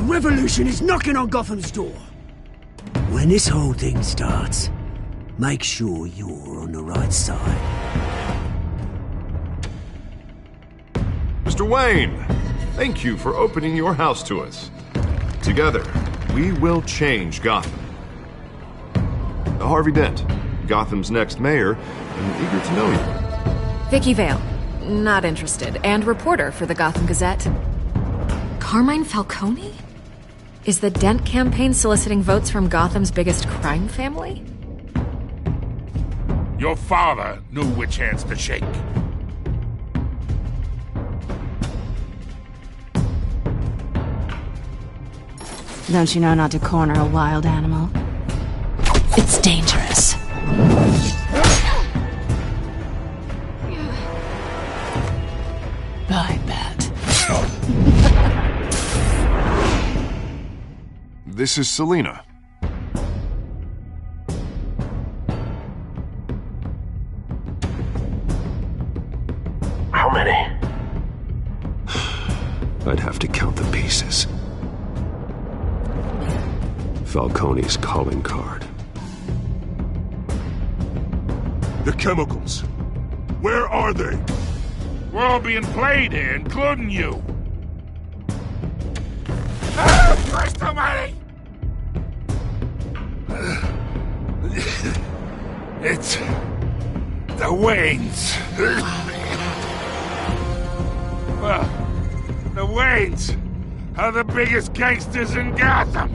revolution is knocking on Gotham's door. When this whole thing starts, make sure you're on the right side. Mr. Wayne, thank you for opening your house to us. Together, we will change Gotham. Harvey Dent, Gotham's next mayor, and eager to know you. Vicky Vale, not interested, and reporter for the Gotham Gazette. Carmine Falcone? Is the Dent campaign soliciting votes from Gotham's biggest crime family? Your father knew which hands to shake. Don't you know not to corner a wild animal? It's dangerous. I bet. This is Selina. How many? I'd have to count the pieces. Falcone's calling card. The chemicals. Where are they? We're all being played here, including you. Christ almighty! It's the Waynes. Well, the Waynes are the biggest gangsters in Gotham.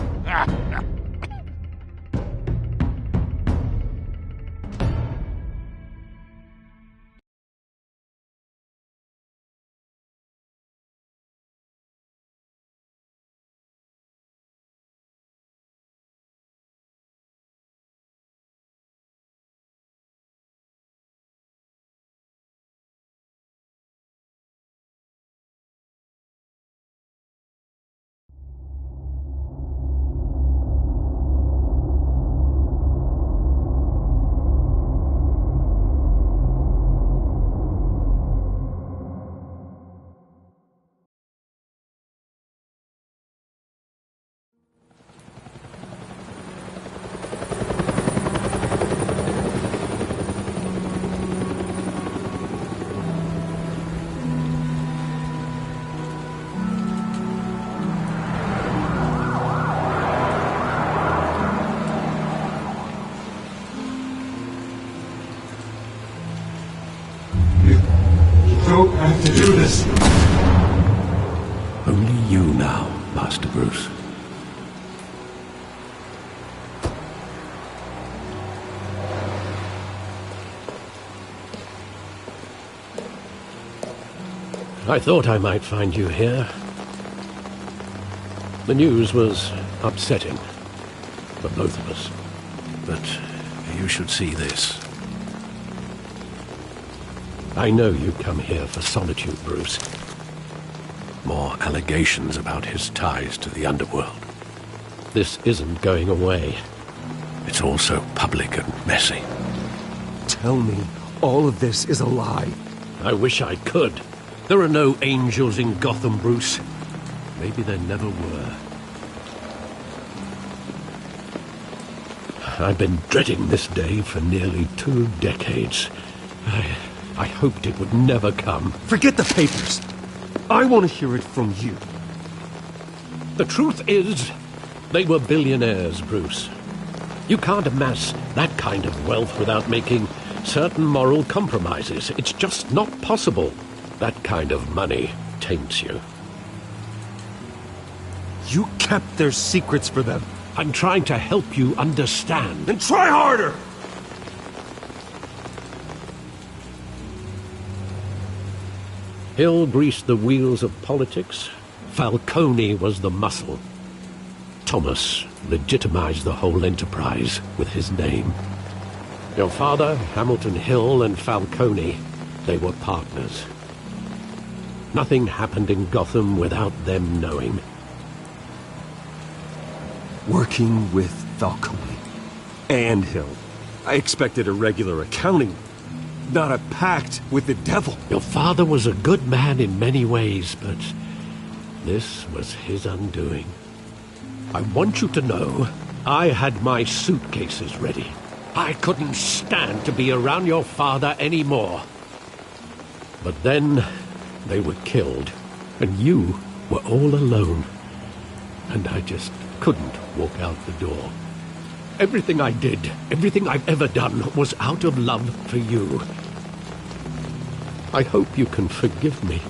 Don't have to do this. Only you now, Master Bruce. I thought I might find you here. The news was upsetting for both of us. But you should see this. I know you come here for solitude, Bruce. More allegations about his ties to the underworld. This isn't going away. It's also public and messy. Tell me all of this is a lie. I wish I could. There are no angels in Gotham, Bruce. Maybe there never were. I've been dreading this day for nearly 2 decades. I hoped it would never come. Forget the papers. I want to hear it from you. The truth is, they were billionaires, Bruce. You can't amass that kind of wealth without making certain moral compromises. It's just not possible. That kind of money taints you. You kept their secrets for them. I'm trying to help you understand. Then try harder! Hill greased the wheels of politics. Falcone was the muscle. Thomas legitimized the whole enterprise with his name. Your father, Hamilton Hill, and Falcone, they were partners. Nothing happened in Gotham without them knowing. Working with Falcone and Hill. I expected a regular accounting, not a pact with the devil. Your father was a good man in many ways, but this was his undoing. I want you to know I had my suitcases ready. I couldn't stand to be around your father anymore. But then they were killed, and you were all alone. And I just couldn't walk out the door. Everything I did, everything I've ever done, was out of love for you. I hope you can forgive me.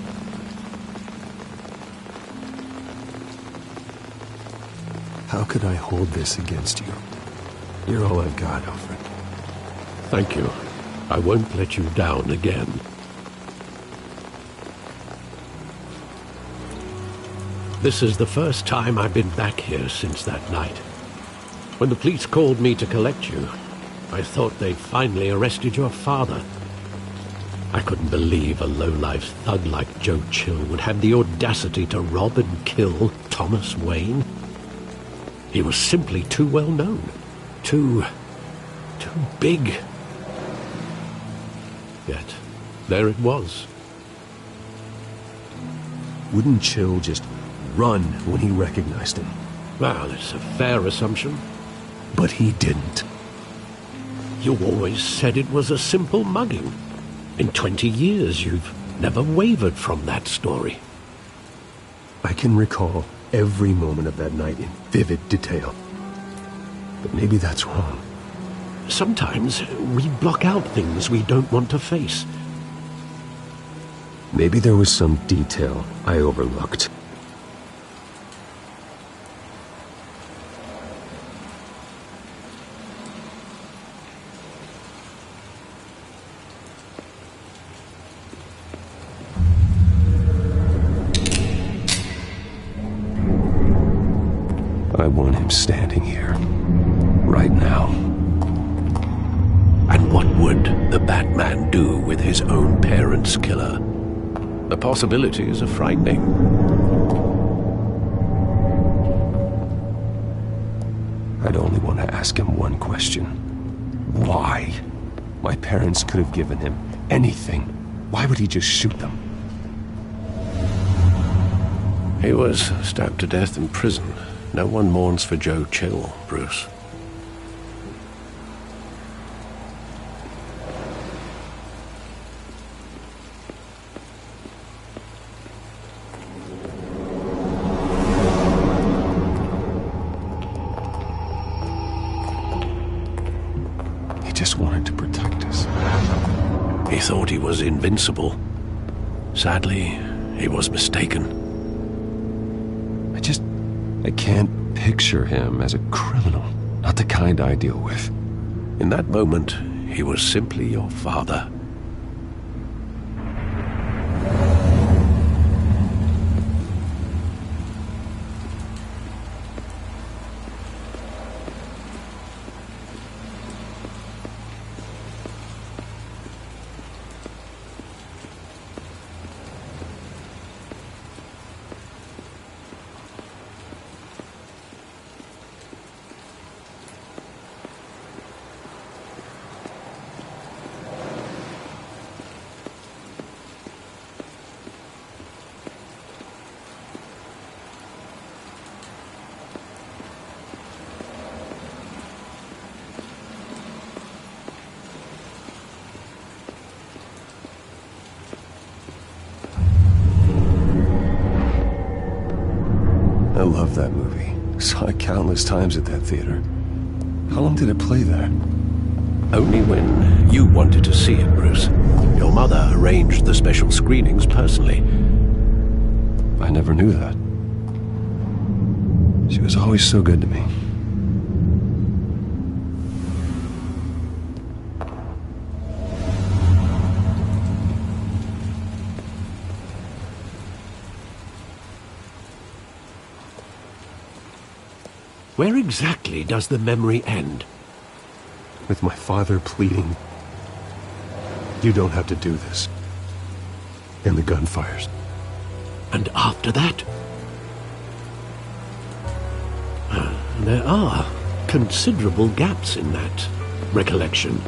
How could I hold this against you? You're all I've got, Alfred. Thank you. I won't let you down again. This is the first time I've been back here since that night. When the police called me to collect you, I thought they'd finally arrested your father. I couldn't believe a low-life thug like Joe Chill would have the audacity to rob and kill Thomas Wayne. He was simply too well known. Too big. Yet, there it was. Wouldn't Chill just run when he recognized him? Well, it's a fair assumption. But he didn't. You always said it was a simple mugging. In 20 years, you've never wavered from that story. I can recall every moment of that night in vivid detail. But maybe that's wrong. Sometimes we block out things we don't want to face. Maybe there was some detail I overlooked. I want him standing here, right now. And what would the Batman do with his own parents' killer? The possibilities are frightening. I'd only want to ask him one question. Why? My parents could have given him anything. Why would he just shoot them? He was stabbed to death in prison. No one mourns for Joe Chill, Bruce. He just wanted to protect us. He thought he was invincible. Sadly, he was mistaken. I can't picture him as a criminal. Not the kind I deal with. In that moment, he was simply your father. I love that movie. Saw it countless times at that theater. How long did it play there? Only when you wanted to see it, Bruce. Your mother arranged the special screenings personally. I never knew that. She was always so good to me. Where exactly does the memory end? With my father pleading, "You don't have to do this." And the gun fires. And after that? There are considerable gaps in that recollection.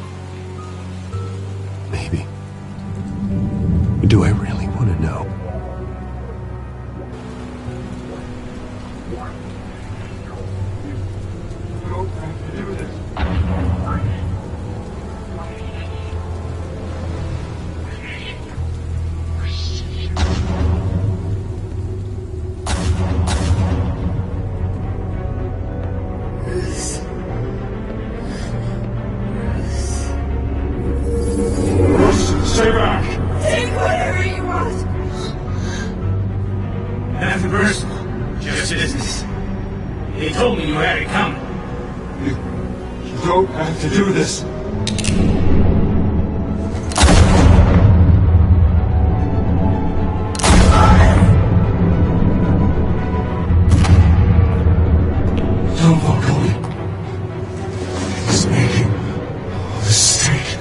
Maybe. Do I really want to know? this! Tom Falcone is making a mistake.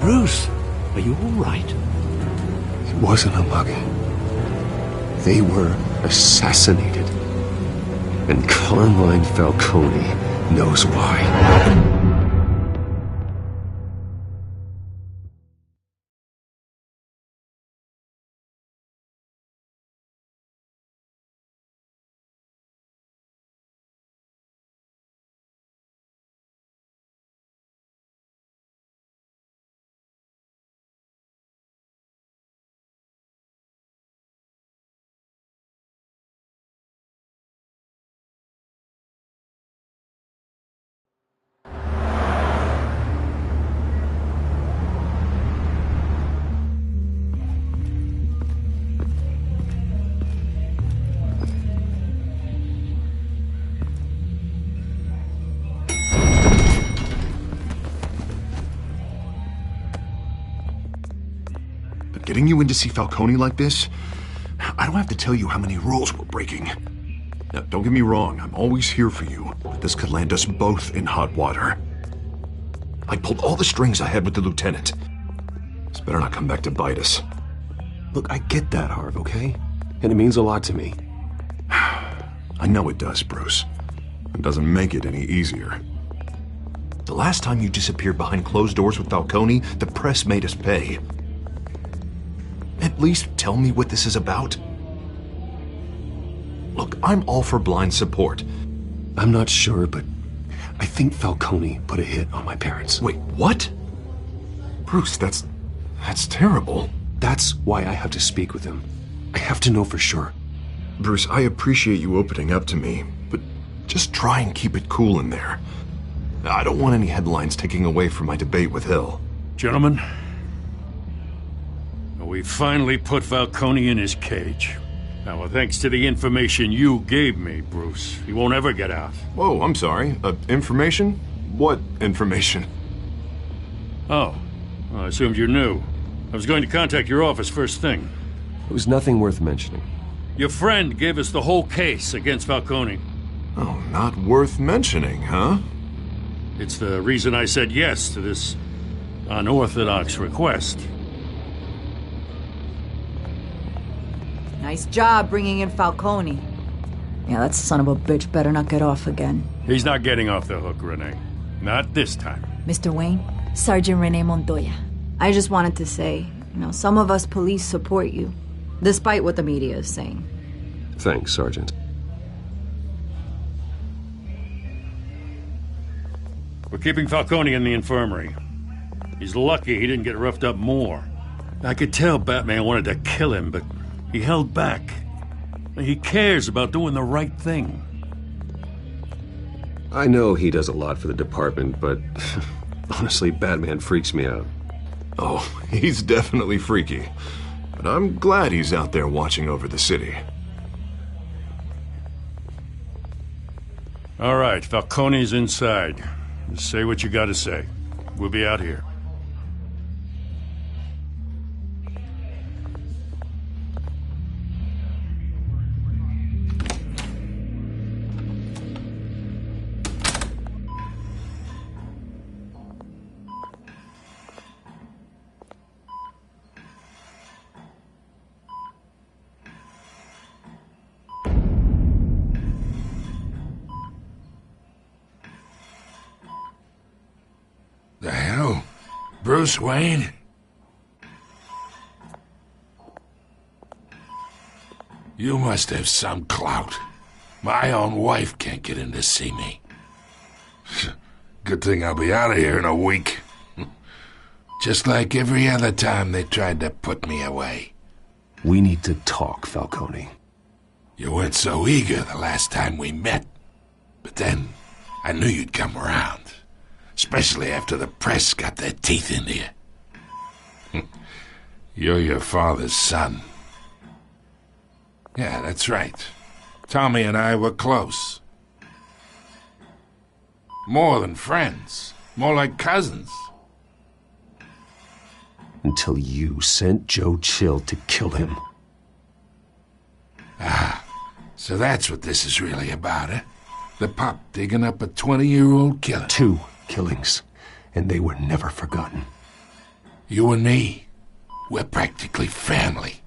Bruce, are you all right? It wasn't a mugging. They were assassinated. And Carmine Falcone knows why. Getting you in to see Falcone like this? I don't have to tell you how many rules we're breaking. Now, don't get me wrong, I'm always here for you, but this could land us both in hot water. I pulled all the strings I had with the lieutenant. This better not come back to bite us. Look, I get that, Harv, okay? And it means a lot to me. I know it does, Bruce. It doesn't make it any easier. The last time you disappeared behind closed doors with Falcone, the press made us pay. At least tell me what this is about. Look, I'm all for blind support. I'm not sure, but I think Falcone put a hit on my parents. Wait, what? Bruce, that's terrible. That's why I have to speak with him. I have to know for sure. Bruce, I appreciate you opening up to me, but just try and keep it cool in there. I don't want any headlines taking away from my debate with Hill. Gentlemen, we finally put Falcone in his cage. Now, thanks to the information you gave me, Bruce, he won't ever get out. Whoa, I'm sorry. Information? What information? Oh, well, I assumed you knew. I was going to contact your office first thing. It was nothing worth mentioning. Your friend gave us the whole case against Falcone. Oh, not worth mentioning, huh? It's the reason I said yes to this unorthodox request. Nice job bringing in Falcone. Yeah, that son of a bitch better not get off again. He's not getting off the hook, Renee. Not this time. Mr. Wayne, Sergeant Renee Montoya. I just wanted to say, some of us police support you, despite what the media is saying. Thanks, Sergeant. We're keeping Falcone in the infirmary. He's lucky he didn't get roughed up more. I could tell Batman wanted to kill him, but he held back. He cares about doing the right thing. I know he does a lot for the department, but honestly, Batman freaks me out. Oh, he's definitely freaky. But I'm glad he's out there watching over the city. All right, Falcone's inside. Just say what you gotta say. We'll be out here. The hell? Bruce Wayne? You must have some clout. My own wife can't get in to see me. Good thing I'll be out of here in a week. Just like every other time they tried to put me away. We need to talk, Falcone. You weren't so eager the last time we met. But then, I knew you'd come around. Especially after the press got their teeth into you. You're your father's son. Yeah, that's right. Tommy and I were close. More than friends. More like cousins. Until you sent Joe Chill to kill him. Ah, so that's what this is really about, eh? The pup digging up a 20-year-old killer. 2 killings, and they were never forgotten. You and me, we're practically family.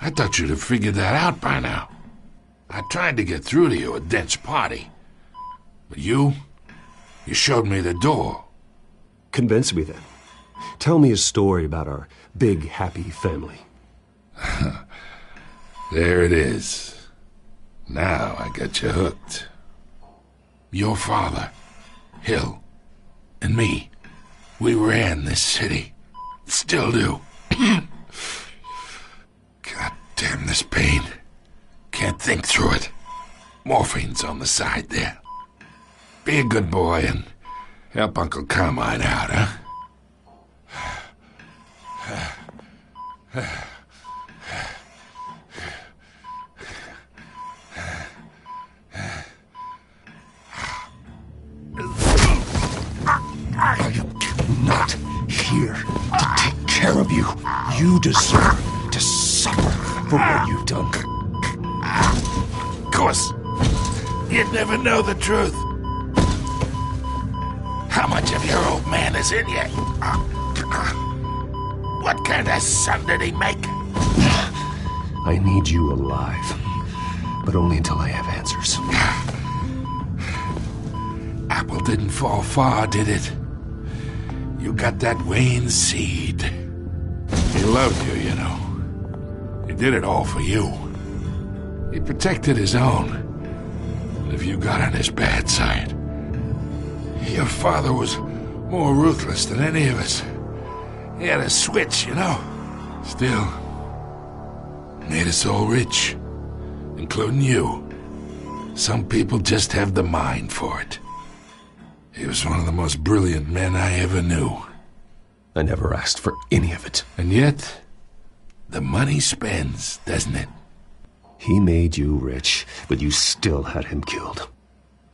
I thought you'd have figured that out by now. I tried to get through to you at Dent's party. But you showed me the door. Convince me then. Tell me a story about our big, happy family. There it is. Now I got you hooked. Your father, Hill, and me, we ran this city. Still do. God damn this pain. Can't think through it. Morphine's on the side there. Be a good boy and help Uncle Carmine out, huh? I am not here to take care of you. You deserve to suffer for what you've done. Of course, you'd never know the truth. How much of your old man is in you? What kind of son did he make? I need you alive, but only until I have answers. Apple didn't fall far, did it? You got that Wayne seed. He loved you, you know. He did it all for you. He protected his own. And if you got on his bad side, your father was more ruthless than any of us. He had a switch, you know. Still, made us all rich, including you. Some people just have the mind for it. He was one of the most brilliant men I ever knew. I never asked for any of it. And yet, the money spends, doesn't it? He made you rich, but you still had him killed.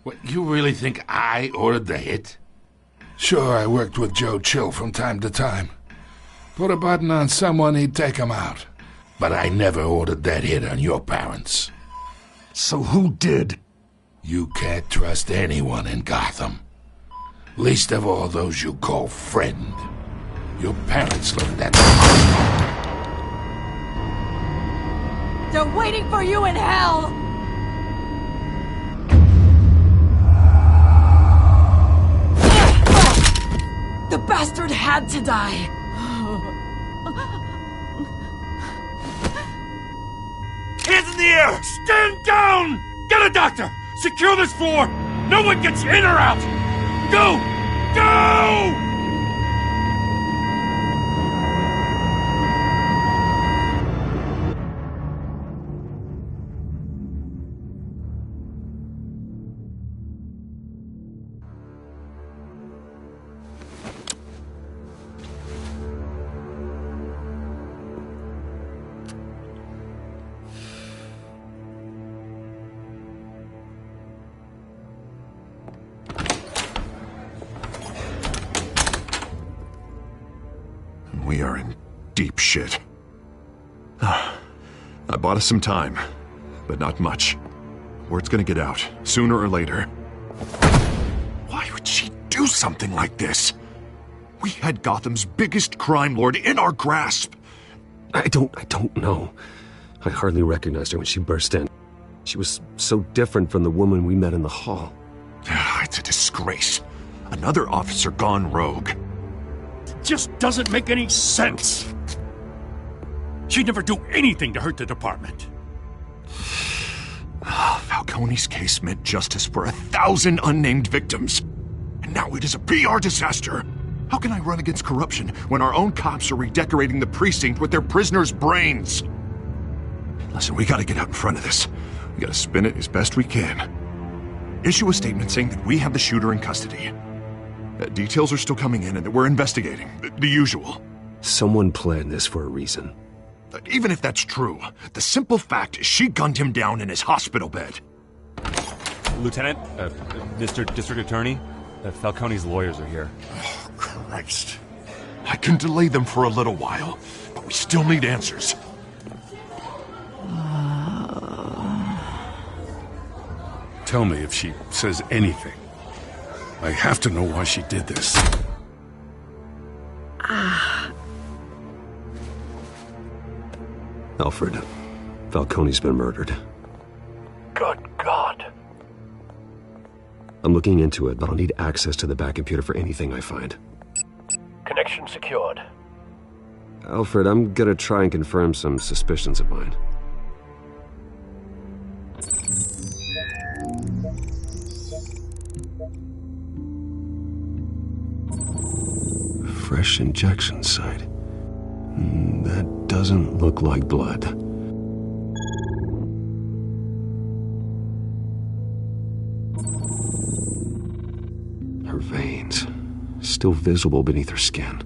What, you really think I ordered the hit? Sure, I worked with Joe Chill from time to time. Put a button on someone, he'd take him out. But I never ordered that hit on your parents. So who did? You can't trust anyone in Gotham. Least of all those you call friend. Your parents learned that. They're waiting for you in hell! The bastard had to die! Hands in the air! Stand down! Get a doctor! Secure this floor! No one gets in or out! Go! Go! We are in deep shit. I bought us some time, but not much. Word's gonna get out, sooner or later. Why would she do something like this? We had Gotham's biggest crime lord in our grasp. I don't know. I hardly recognized her when she burst in. She was so different from the woman we met in the hall. It's a disgrace. Another officer gone rogue. Just doesn't make any sense. She'd never do anything to hurt the department. Falcone's case meant justice for 1,000 unnamed victims. And now it is a PR disaster. How can I run against corruption when our own cops are redecorating the precinct with their prisoners' brains? Listen, we gotta get out in front of this. We gotta spin it as best we can. Issue a statement saying that we have the shooter in custody. Details are still coming in and that we're investigating. The usual. Someone planned this for a reason. Even if that's true, the simple fact is she gunned him down in his hospital bed. Lieutenant, Mr. District Attorney, Falcone's lawyers are here. Oh, Christ. I can delay them for a little while, but we still need answers. Tell me if she says anything. I have to know why she did this. Alfred, Falcone's been murdered. Good God. I'm looking into it, but I'll need access to the back computer for anything I find. Connection secured. Alfred, I'm gonna try and confirm some suspicions of mine. Fresh injection site. That doesn't look like blood. Her veins, still visible beneath her skin.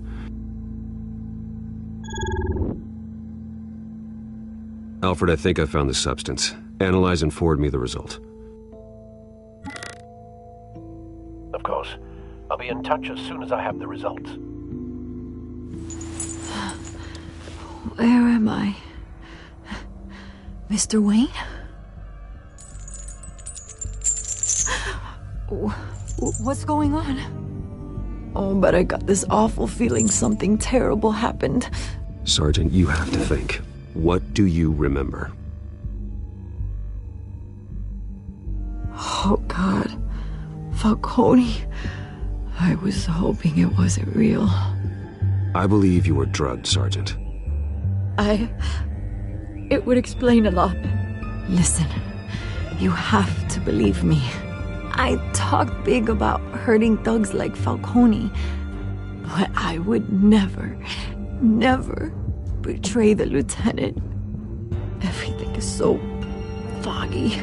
Alfred, I think I found the substance. Analyze and forward me the result. Of course. I'll be in touch as soon as I have the results. Where am I? Mr. Wayne? What's going on? Oh, but I got this awful feeling something terrible happened. Sergeant, you have to think. What do you remember? Oh, God. Falcone. I was hoping it wasn't real. I believe you were drugged, Sergeant. It would explain a lot. Listen, you have to believe me. I talked big about hurting thugs like Falcone, but I would never betray the lieutenant. Everything is so foggy.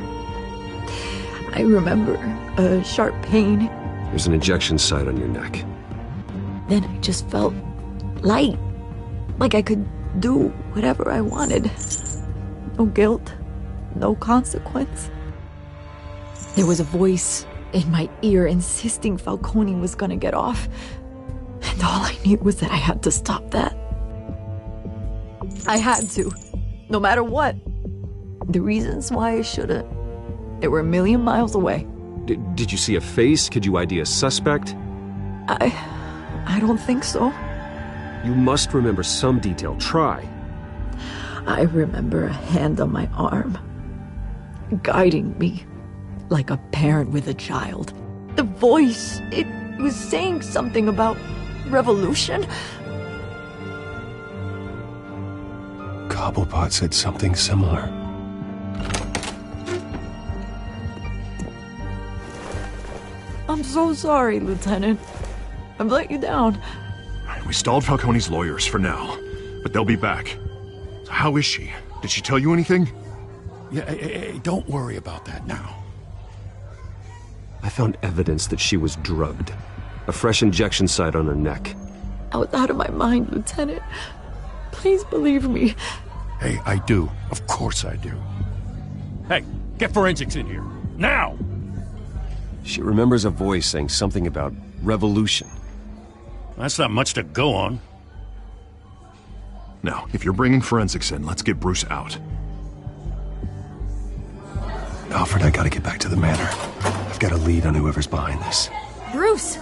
I remember a sharp pain. There's an injection site on your neck. Then I just felt light, like I could do whatever I wanted. No guilt, no consequence. There was a voice in my ear insisting Falcone was gonna get off. And all I knew was that I had to stop that. I had to, no matter what. The reasons why I shouldn't, they were a million miles away. Did you see a face? Could you ID a suspect? I don't think so. You must remember some detail. Try. I remember a hand on my arm, guiding me like a parent with a child. The voice, it was saying something about revolution. Cobblepot said something similar. I'm so sorry, Lieutenant. I've let you down. We stalled Falcone's lawyers for now, but they'll be back. So how is she? Did she tell you anything? Yeah, hey, don't worry about that now. I found evidence that she was drugged. A fresh injection site on her neck. I was out of my mind, Lieutenant. Please believe me. Hey, I do. Of course I do. Hey, get forensics in here. Now! She remembers a voice saying something about revolution. That's not much to go on. Now, if you're bringing forensics in, let's get Bruce out. Alfred, I gotta get back to the manor. I've got a lead on whoever's behind this. Bruce!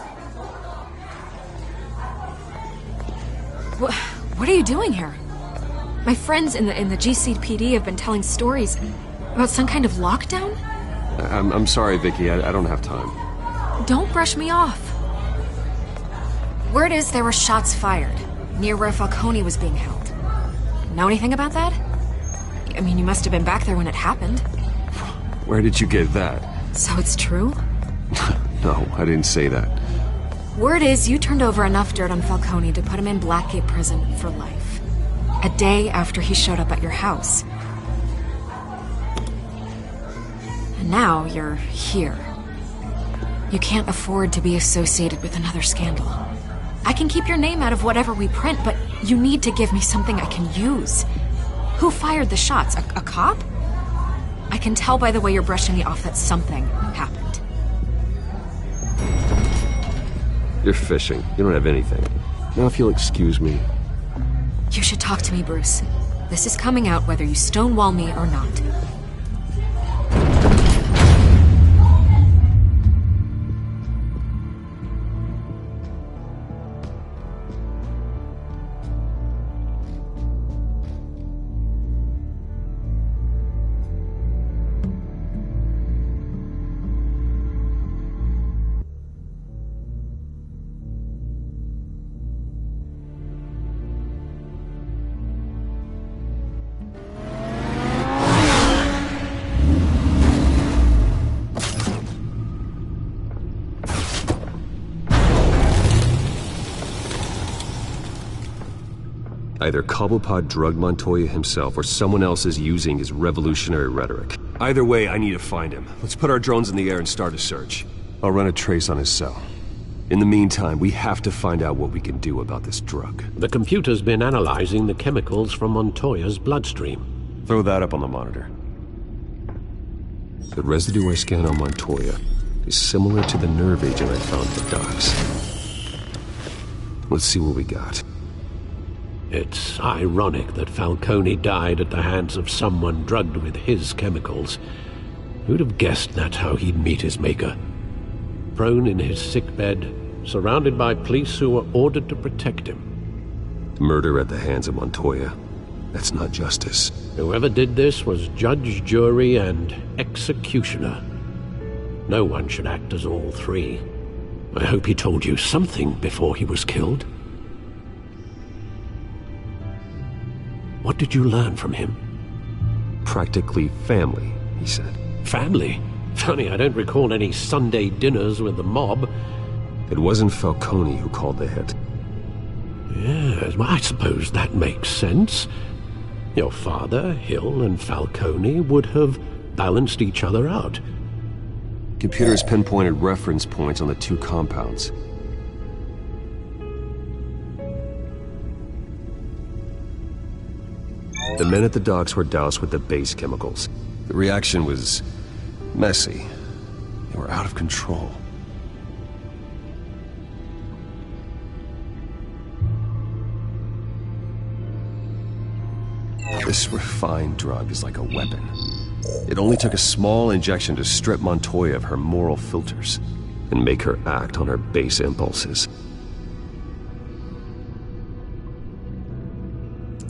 What are you doing here? My friends in the GCPD have been telling stories about some kind of lockdown? I'm sorry, Vicky. I don't have time. Don't brush me off. Word is there were shots fired near where Falcone was being held. Know anything about that? I mean, you must have been back there when it happened. Where did you get that? So it's true? No, I didn't say that. Word is you turned over enough dirt on Falcone to put him in Blackgate Prison for life. A day after he showed up at your house. And now you're here. You can't afford to be associated with another scandal. I can keep your name out of whatever we print, but you need to give me something I can use. Who fired the shots? A cop? I can tell by the way you're brushing me off that something happened. You're fishing. You don't have anything. Now if you'll excuse me. You should talk to me, Bruce. This is coming out whether you stonewall me or not. Either Cobblepot drugged Montoya himself or someone else is using his revolutionary rhetoric. Either way, I need to find him. Let's put our drones in the air and start a search. I'll run a trace on his cell. In the meantime, we have to find out what we can do about this drug. The computer's been analyzing the chemicals from Montoya's bloodstream. Throw that up on the monitor. The residue I scanned on Montoya is similar to the nerve agent I found at the docks. Let's see what we got. It's ironic that Falcone died at the hands of someone drugged with his chemicals. Who'd have guessed that's how he'd meet his maker? Prone in his sickbed, surrounded by police who were ordered to protect him. Murder at the hands of Montoya. That's not justice. Whoever did this was judge, jury, and executioner. No one should act as all three. I hope he told you something before he was killed. What did you learn from him? Practically family, he said. Family? Funny, I don't recall any Sunday dinners with the mob. It wasn't Falcone who called the hit. Yes, well, I suppose that makes sense. Your father, Hill, and Falcone would have balanced each other out. Computers pinpointed reference points on the two compounds. The men at the docks were doused with the base chemicals. The reaction was messy. They were out of control. This refined drug is like a weapon. It only took a small injection to strip Montoya of her moral filters and make her act on her base impulses.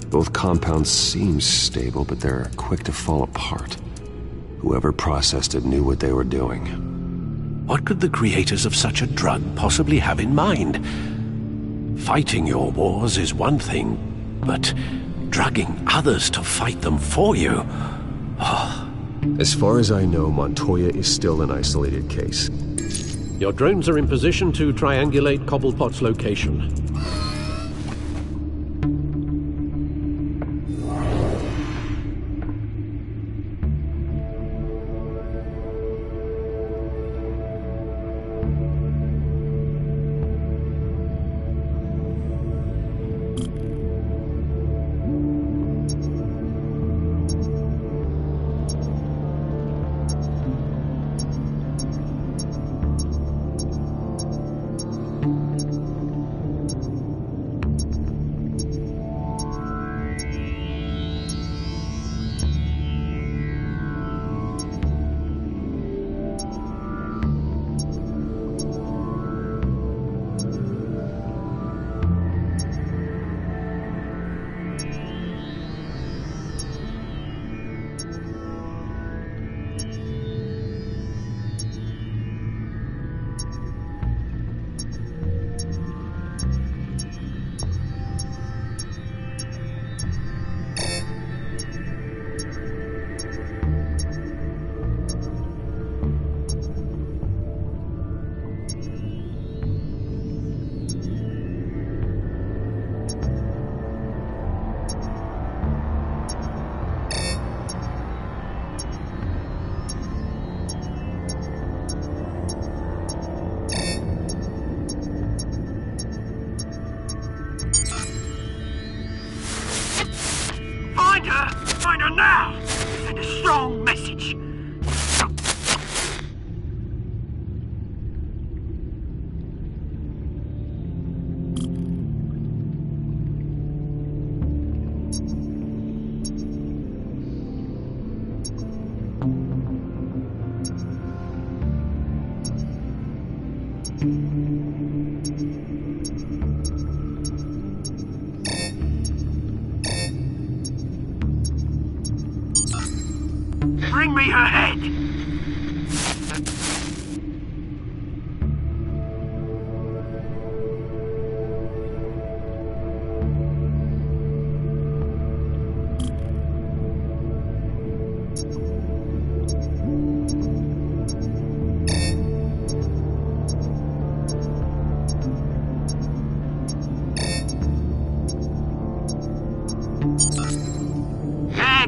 Both compounds seem stable, but they're quick to fall apart. Whoever processed it knew what they were doing. What could the creators of such a drug possibly have in mind? Fighting your wars is one thing, but drugging others to fight them for you? Oh. As far as I know, Montoya is still an isolated case. Your drones are in position to triangulate Cobblepot's location. Bring me her head!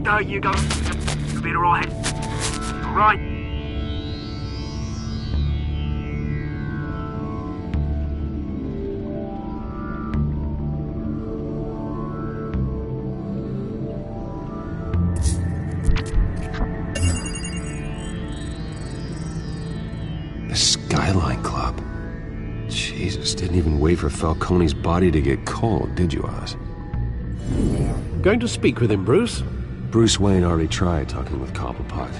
There you go. You'll be alright. Alright. The Skyline Club. Jesus, didn't even wait for Falcone's body to get cold, did you, Oz? Going to speak with him, Bruce? Bruce Wayne already tried talking with Cobblepot.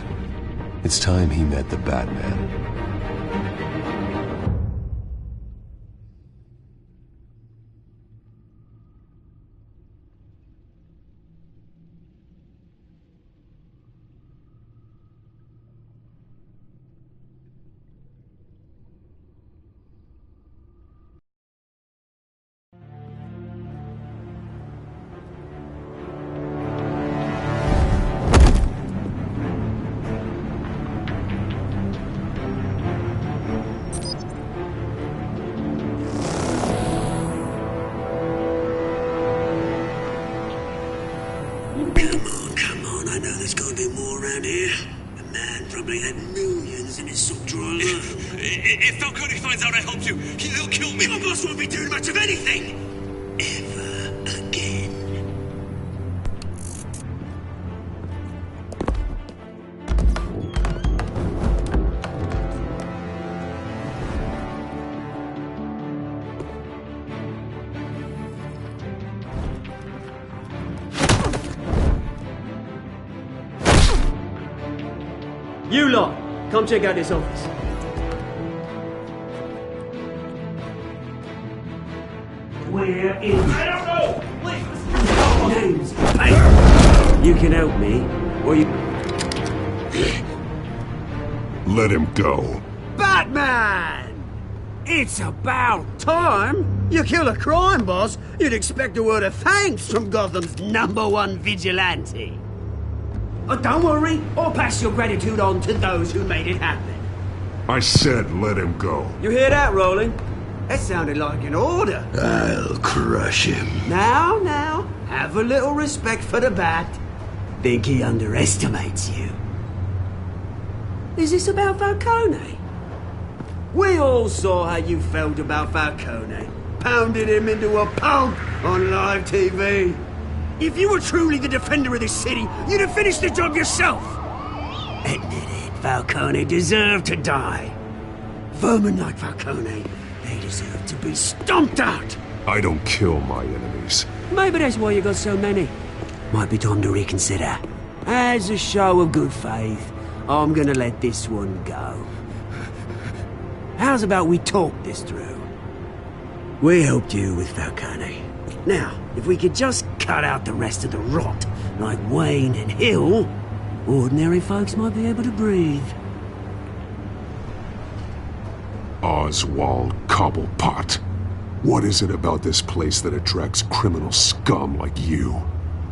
It's time he met the Batman. Come on, I know there's gotta be more around here. The man probably had millions in his sock drawer. If Falcone finds out I helped you, he'll kill me. Your boss won't be doing much of anything! Ever again. You lot, come check out this office. Where is... I don't know! Please! Name's Paper. You can help me, or you... Let him go. Batman! It's about time! You kill a crime boss, you'd expect a word of thanks from Gotham's #1 vigilante. Oh, don't worry, I'll pass your gratitude on to those who made it happen. I said let him go. You hear that, Roland? That sounded like an order. I'll crush him. Now, have a little respect for the Bat. Think he underestimates you. Is this about Falcone? We all saw how you felt about Falcone. Pounded him into a pulp on live TV. If you were truly the defender of this city, you'd have finished the job yourself. Admit it, Falcone deserved to die. Vermin like Falcone, they deserve to be stomped out. I don't kill my enemies. Maybe that's why you got so many. Might be time to reconsider. As a show of good faith, I'm gonna let this one go. How's about we talk this through? We helped you with Falcone. Now, if we could just cut out the rest of the rot, like Wayne and Hill, ordinary folks might be able to breathe. Oswald Cobblepot. What is it about this place that attracts criminal scum like you?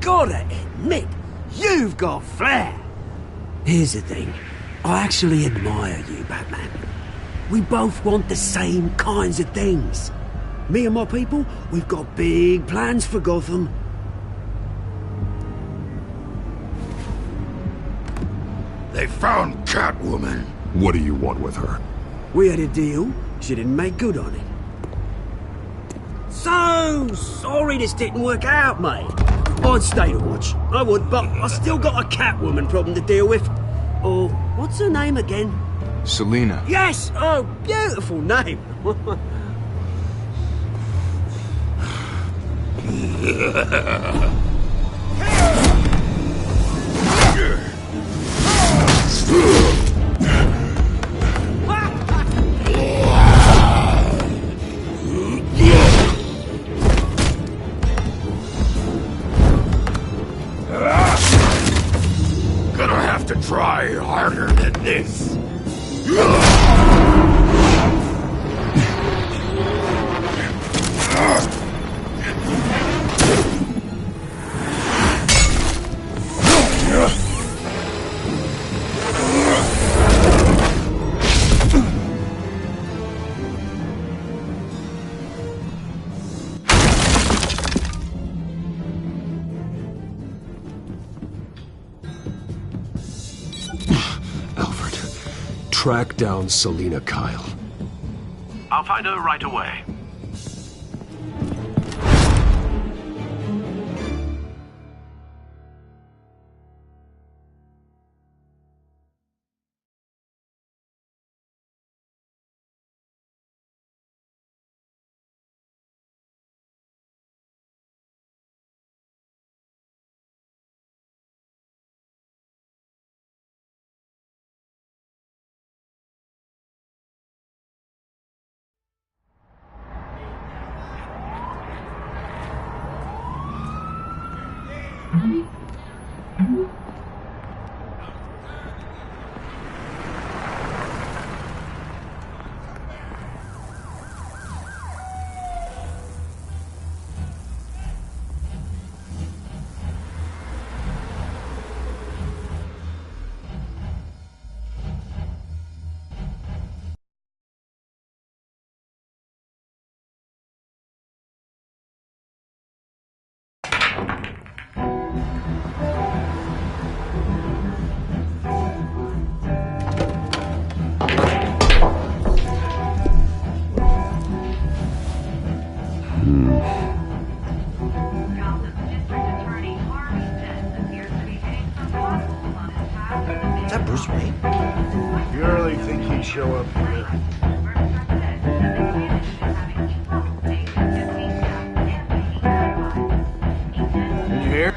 Gotta admit, you've got flair. Here's the thing. I actually admire you, Batman. We both want the same kinds of things. Me and my people, we've got big plans for Gotham. They found Catwoman. What do you want with her? We had a deal. She didn't make good on it. So sorry this didn't work out, mate. I'd stay to watch. I would, but I still got a Catwoman problem to deal with. Oh, what's her name again? Selina. Yes! Oh, beautiful name. this! Track down Selina Kyle. I'll find her right away. Is that Bruce Wayne? You really think he'd show up here? Did you hear?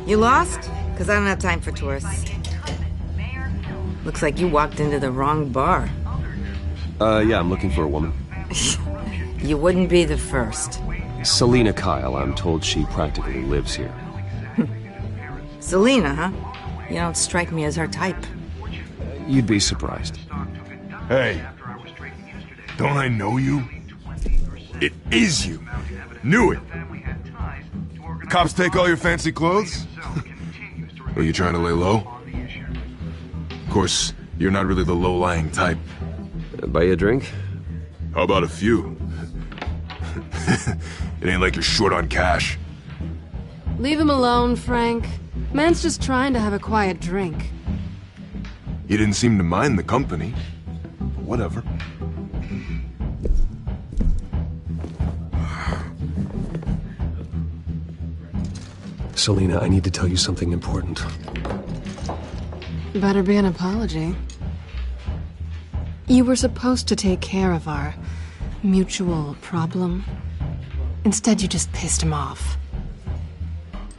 You lost? Because I don't have time for tourists. Looks like you walked into the wrong bar. Yeah, I'm looking for a woman. You wouldn't be the first. Selina Kyle, I'm told she practically lives here. Selina, huh? You don't strike me as her type. You'd be surprised. Hey, don't I know you? It is you. Knew it. Cops take all your fancy clothes? Are you trying to lay low? Of course, you're not really the low-lying type. Buy you a drink? How about a few? It ain't like you're short on cash. Leave him alone, Frank. Man's just trying to have a quiet drink. He didn't seem to mind the company. But whatever. Selina, I need to tell you something important. Better be an apology. You were supposed to take care of our mutual problem. Instead, you just pissed him off.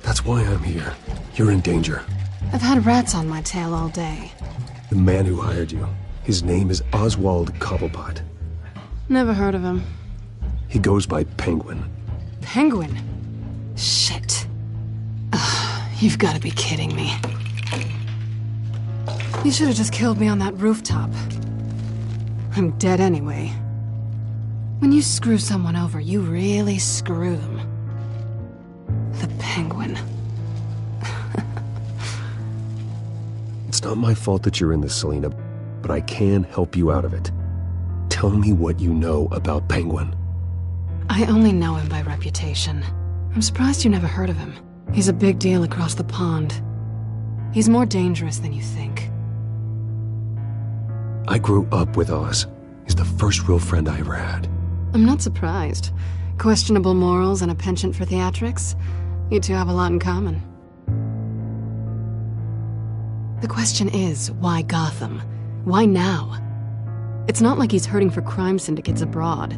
That's why I'm here. You're in danger. I've had rats on my tail all day. The man who hired you, his name is Oswald Cobblepot. Never heard of him. He goes by Penguin. Penguin? Shit. Ugh, you've got to be kidding me. You should have just killed me on that rooftop. I'm dead anyway. When you screw someone over, you really screw them. The Penguin. It's not my fault that you're in this, Selina, but I can help you out of it. Tell me what you know about Penguin. I only know him by reputation. I'm surprised you never heard of him. He's a big deal across the pond. He's more dangerous than you think. I grew up with Oz. He's the first real friend I ever had. I'm not surprised. Questionable morals and a penchant for theatrics. You two have a lot in common. The question is, why Gotham? Why now? It's not like he's hurting for crime syndicates abroad.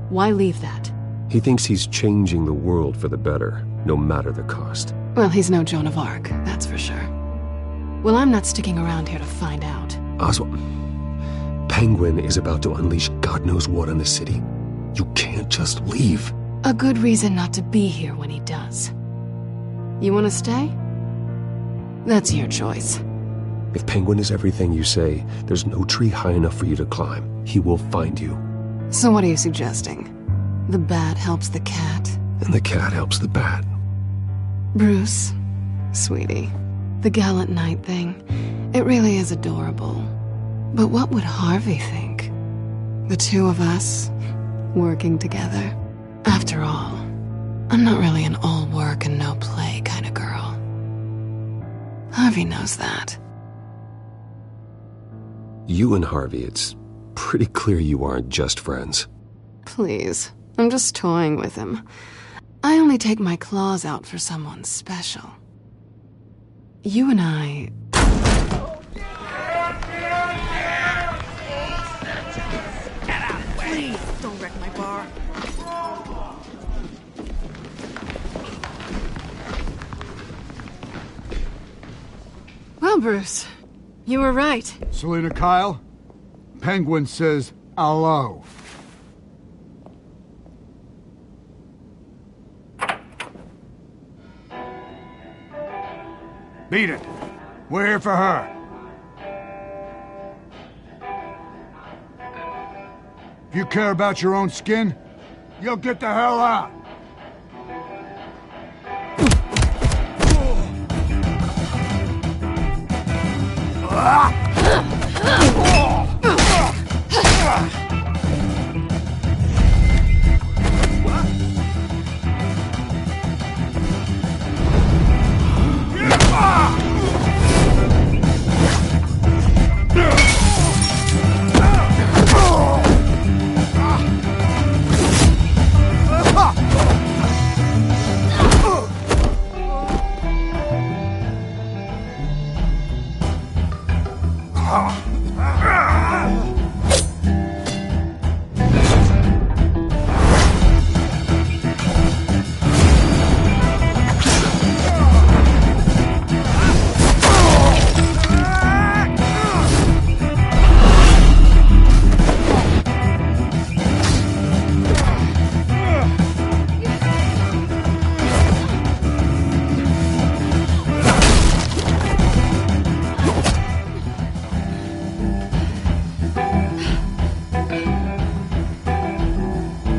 Why leave that? He thinks he's changing the world for the better, no matter the cost. Well, he's no Joan of Arc, that's for sure. Well, I'm not sticking around here to find out. Oswald, Penguin is about to unleash God knows what on the city. You can't just leave. A good reason not to be here when he does. You want to stay? That's your choice. If Penguin is everything you say, there's no tree high enough for you to climb. He will find you. So what are you suggesting? The bat helps the cat? And the cat helps the bat. Bruce, sweetie, the gallant knight thing, it really is adorable. But what would Harvey think? The two of us, working together? After all, I'm not really an all work and no play kind of girl. Harvey knows that. You and Harvey, it's pretty clear you aren't just friends. Please, I'm just toying with him. I only take my claws out for someone special. You and I... Get out! Please, don't wreck my bar. Well, Bruce, you were right. Selina Kyle, Penguin says hello. Beat it. We're here for her. If you care about your own skin, you'll get the hell out.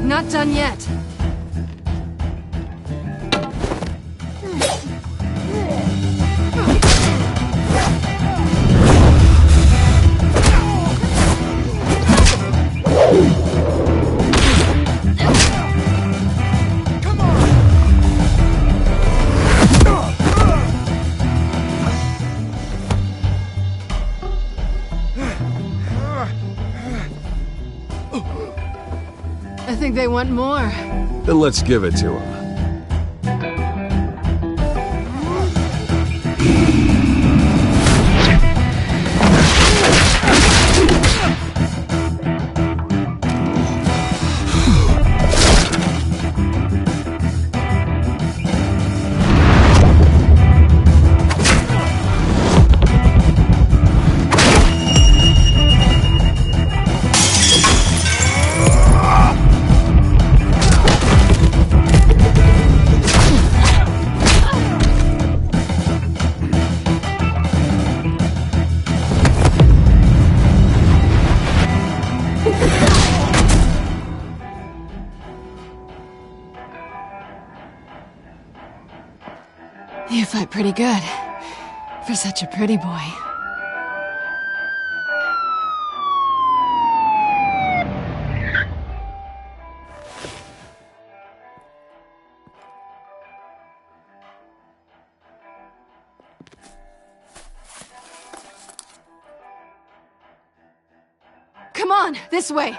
Not done yet. I think they want more. Then let's give it to him. You fight pretty good. For such a pretty boy. Come on, this way!